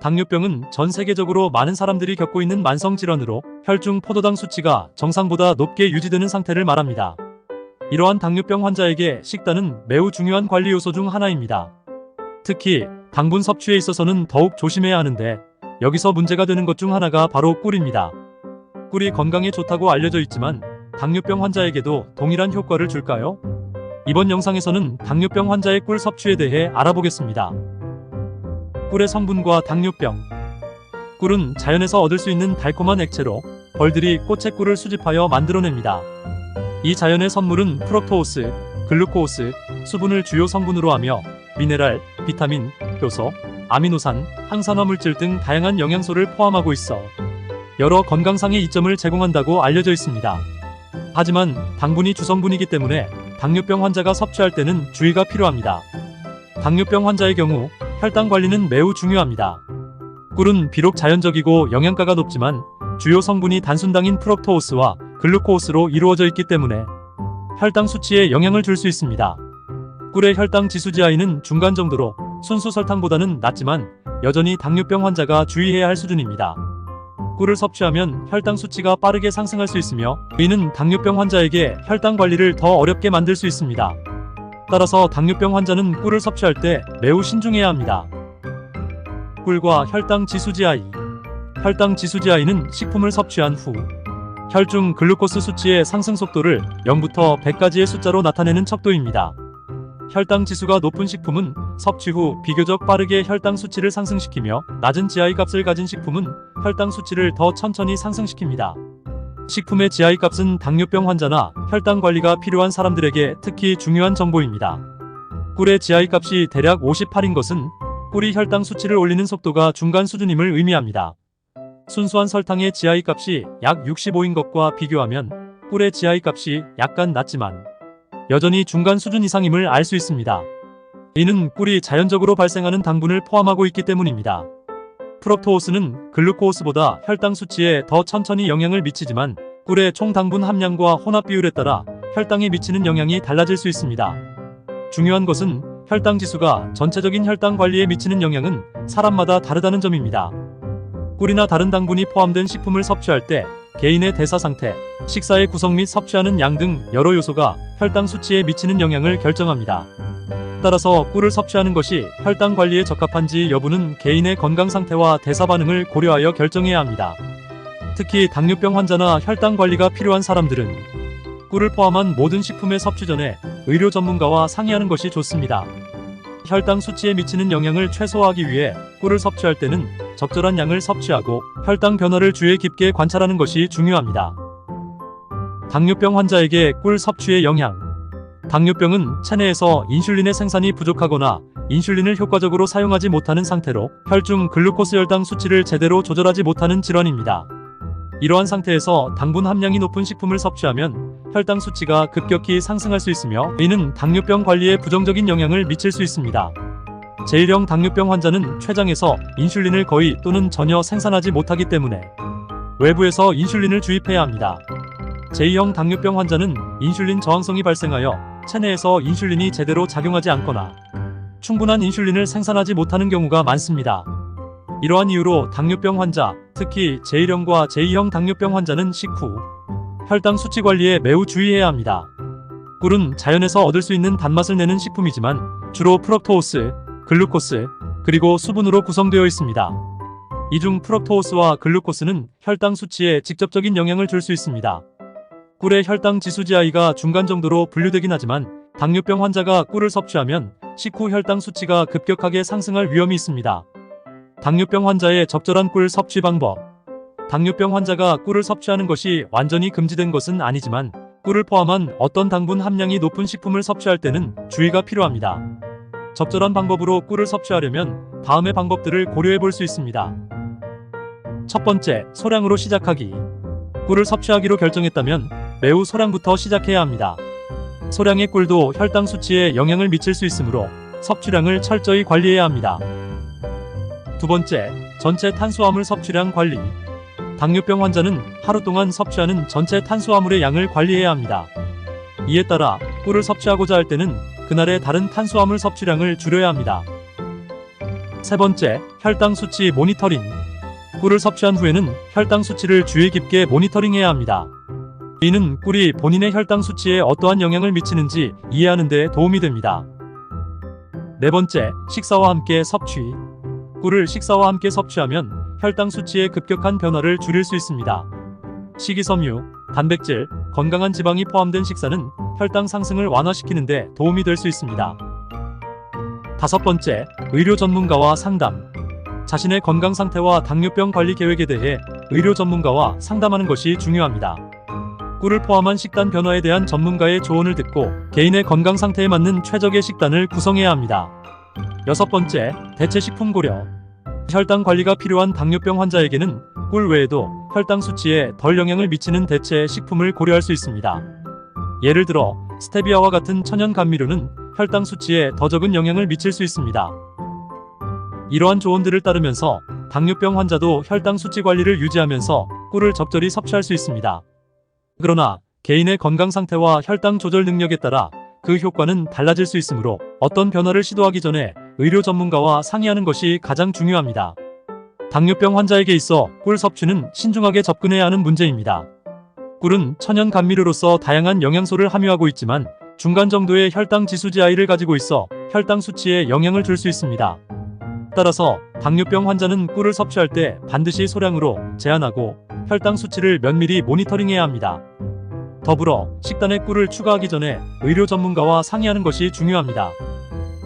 당뇨병은 전 세계적으로 많은 사람들이 겪고 있는 만성 질환으로 혈중 포도당 수치가 정상보다 높게 유지되는 상태를 말합니다. 이러한 당뇨병 환자에게 식단은 매우 중요한 관리 요소 중 하나입니다. 특히 당분 섭취에 있어서는 더욱 조심해야 하는데 여기서 문제가 되는 것 중 하나가 바로 꿀입니다. 꿀이 건강에 좋다고 알려져 있지만 당뇨병 환자에게도 동일한 효과를 줄까요? 이번 영상에서는 당뇨병 환자의 꿀 섭취에 대해 알아보겠습니다. 꿀의 성분과 당뇨병. 꿀은 자연에서 얻을 수 있는 달콤한 액체로 벌들이 꽃의 꿀을 수집하여 만들어냅니다. 이 자연의 선물은 프럭토오스, 글루코오스, 수분을 주요 성분으로 하며 미네랄, 비타민, 효소, 아미노산, 항산화 물질 등 다양한 영양소를 포함하고 있어 여러 건강상의 이점을 제공한다고 알려져 있습니다. 하지만 당분이 주성분이기 때문에 당뇨병 환자가 섭취할 때는 주의가 필요합니다. 당뇨병 환자의 경우 혈당 관리는 매우 중요합니다. 꿀은 비록 자연적이고 영양가가 높지만 주요 성분이 단순당인 프럭토오스와 글루코오스로 이루어져 있기 때문에 혈당 수치에 영향을 줄 수 있습니다. 꿀의 혈당 지수 GI는 중간 정도로 순수 설탕보다는 낮지만 여전히 당뇨병 환자가 주의해야 할 수준입니다. 꿀을 섭취하면 혈당 수치가 빠르게 상승할 수 있으며 이는 당뇨병 환자에게 혈당 관리를 더 어렵게 만들 수 있습니다. 따라서 당뇨병 환자는 꿀을 섭취할 때 매우 신중해야 합니다. 꿀과 혈당 지수 GI. 혈당 지수 GI는 식품을 섭취한 후 혈중 글루코스 수치의 상승 속도를 0부터 100까지의 숫자로 나타내는 척도입니다. 혈당 지수가 높은 식품은 섭취 후 비교적 빠르게 혈당 수치를 상승시키며 낮은 GI 값을 가진 식품은 혈당 수치를 더 천천히 상승시킵니다. 식품의 GI 값은 당뇨병 환자나 혈당 관리가 필요한 사람들에게 특히 중요한 정보입니다. 꿀의 GI 값이 대략 58인 것은 꿀이 혈당 수치를 올리는 속도가 중간 수준임을 의미합니다. 순수한 설탕의 GI 값이 약 65인 것과 비교하면 꿀의 GI 값이 약간 낮지만 여전히 중간 수준 이상임을 알 수 있습니다. 이는 꿀이 자연적으로 발생하는 당분을 포함하고 있기 때문입니다. 프럭토오스는 글루코오스보다 혈당 수치에 더 천천히 영향을 미치지만 꿀의 총 당분 함량과 혼합 비율에 따라 혈당에 미치는 영향이 달라질 수 있습니다. 중요한 것은 혈당 지수가 전체적인 혈당 관리에 미치는 영향은 사람마다 다르다는 점입니다. 꿀이나 다른 당분이 포함된 식품을 섭취할 때 개인의 대사 상태, 식사의 구성 및 섭취하는 양 등 여러 요소가 혈당 수치에 미치는 영향을 결정합니다. 따라서 꿀을 섭취하는 것이 혈당 관리에 적합한지 여부는 개인의 건강 상태와 대사 반응을 고려하여 결정해야 합니다. 특히 당뇨병 환자나 혈당 관리가 필요한 사람들은 꿀을 포함한 모든 식품의 섭취 전에 의료 전문가와 상의하는 것이 좋습니다. 혈당 수치에 미치는 영향을 최소화하기 위해 꿀을 섭취할 때는 적절한 양을 섭취하고 혈당 변화를 주의 깊게 관찰하는 것이 중요합니다. 당뇨병 환자에게 꿀 섭취의 영향. 당뇨병은 체내에서 인슐린의 생산이 부족하거나 인슐린을 효과적으로 사용하지 못하는 상태로 혈중 글루코스 혈당 수치를 제대로 조절하지 못하는 질환입니다. 이러한 상태에서 당분 함량이 높은 식품을 섭취하면 혈당 수치가 급격히 상승할 수 있으며 이는 당뇨병 관리에 부정적인 영향을 미칠 수 있습니다. 제1형 당뇨병 환자는 췌장에서 인슐린을 거의 또는 전혀 생산하지 못하기 때문에 외부에서 인슐린을 주입해야 합니다. 제2형 당뇨병 환자는 인슐린 저항성이 발생하여 체내에서 인슐린이 제대로 작용하지 않거나 충분한 인슐린을 생산하지 못하는 경우가 많습니다. 이러한 이유로 당뇨병 환자, 특히 제1형과 제2형 당뇨병 환자는 식후 혈당 수치 관리에 매우 주의해야 합니다. 꿀은 자연에서 얻을 수 있는 단맛을 내는 식품이지만 주로 프럭토오스, 글루코스, 그리고 수분으로 구성되어 있습니다. 이 중 프럭토오스와 글루코스는 혈당 수치에 직접적인 영향을 줄 수 있습니다. 꿀의 혈당 지수 GI가 중간 정도로 분류되긴 하지만 당뇨병 환자가 꿀을 섭취하면 식후 혈당 수치가 급격하게 상승할 위험이 있습니다. 당뇨병 환자의 적절한 꿀 섭취 방법. 당뇨병 환자가 꿀을 섭취하는 것이 완전히 금지된 것은 아니지만 꿀을 포함한 어떤 당분 함량이 높은 식품을 섭취할 때는 주의가 필요합니다. 적절한 방법으로 꿀을 섭취하려면 다음의 방법들을 고려해 볼 수 있습니다. 첫 번째, 소량으로 시작하기. 꿀을 섭취하기로 결정했다면 매우 소량부터 시작해야 합니다. 소량의 꿀도 혈당 수치에 영향을 미칠 수 있으므로 섭취량을 철저히 관리해야 합니다. 두 번째, 전체 탄수화물 섭취량 관리. 당뇨병 환자는 하루 동안 섭취하는 전체 탄수화물의 양을 관리해야 합니다. 이에 따라 꿀을 섭취하고자 할 때는 그날의 다른 탄수화물 섭취량을 줄여야 합니다. 세 번째, 혈당 수치 모니터링. 꿀을 섭취한 후에는 혈당 수치를 주의 깊게 모니터링해야 합니다. 이는 꿀이 본인의 혈당 수치에 어떠한 영향을 미치는지 이해하는 데 도움이 됩니다. 네 번째, 식사와 함께 섭취. 꿀을 식사와 함께 섭취하면 혈당 수치의 급격한 변화를 줄일 수 있습니다. 식이섬유, 단백질, 건강한 지방이 포함된 식사는 혈당 상승을 완화시키는 데 도움이 될 수 있습니다. 다섯 번째, 의료 전문가와 상담. 자신의 건강 상태와 당뇨병 관리 계획에 대해 의료 전문가와 상담하는 것이 중요합니다. 꿀을 포함한 식단 변화에 대한 전문가의 조언을 듣고 개인의 건강 상태에 맞는 최적의 식단을 구성해야 합니다. 여섯 번째, 대체 식품 고려. 혈당 관리가 필요한 당뇨병 환자에게는 꿀 외에도 혈당 수치에 덜 영향을 미치는 대체 식품을 고려할 수 있습니다. 예를 들어 스테비아와 같은 천연 감미료는 혈당 수치에 더 적은 영향을 미칠 수 있습니다. 이러한 조언들을 따르면서 당뇨병 환자도 혈당 수치 관리를 유지하면서 꿀을 적절히 섭취할 수 있습니다. 그러나 개인의 건강 상태와 혈당 조절 능력에 따라 그 효과는 달라질 수 있으므로 어떤 변화를 시도하기 전에 의료 전문가와 상의하는 것이 가장 중요합니다. 당뇨병 환자에게 있어 꿀 섭취는 신중하게 접근해야 하는 문제입니다. 꿀은 천연 감미료로서 다양한 영양소를 함유하고 있지만 중간 정도의 혈당 지수 GI를 가지고 있어 혈당 수치에 영향을 줄 수 있습니다. 따라서 당뇨병 환자는 꿀을 섭취할 때 반드시 소량으로 제한하고 혈당 수치를 면밀히 모니터링해야 합니다. 더불어 식단에 꿀을 추가하기 전에 의료 전문가와 상의하는 것이 중요합니다.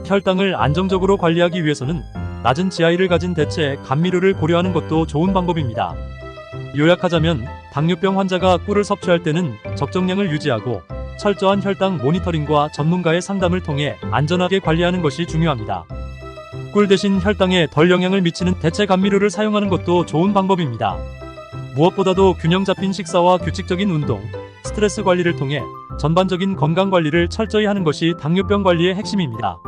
혈당을 안정적으로 관리하기 위해서는 낮은 GI를 가진 대체 감미료를 고려하는 것도 좋은 방법입니다. 요약하자면 당뇨병 환자가 꿀을 섭취할 때는 적정량을 유지하고 철저한 혈당 모니터링과 전문가의 상담을 통해 안전하게 관리하는 것이 중요합니다. 꿀 대신 혈당에 덜 영향을 미치는 대체 감미료를 사용하는 것도 좋은 방법입니다. 무엇보다도 균형 잡힌 식사와 규칙적인 운동, 스트레스 관리를 통해 전반적인 건강 관리를 철저히 하는 것이 당뇨병 관리의 핵심입니다.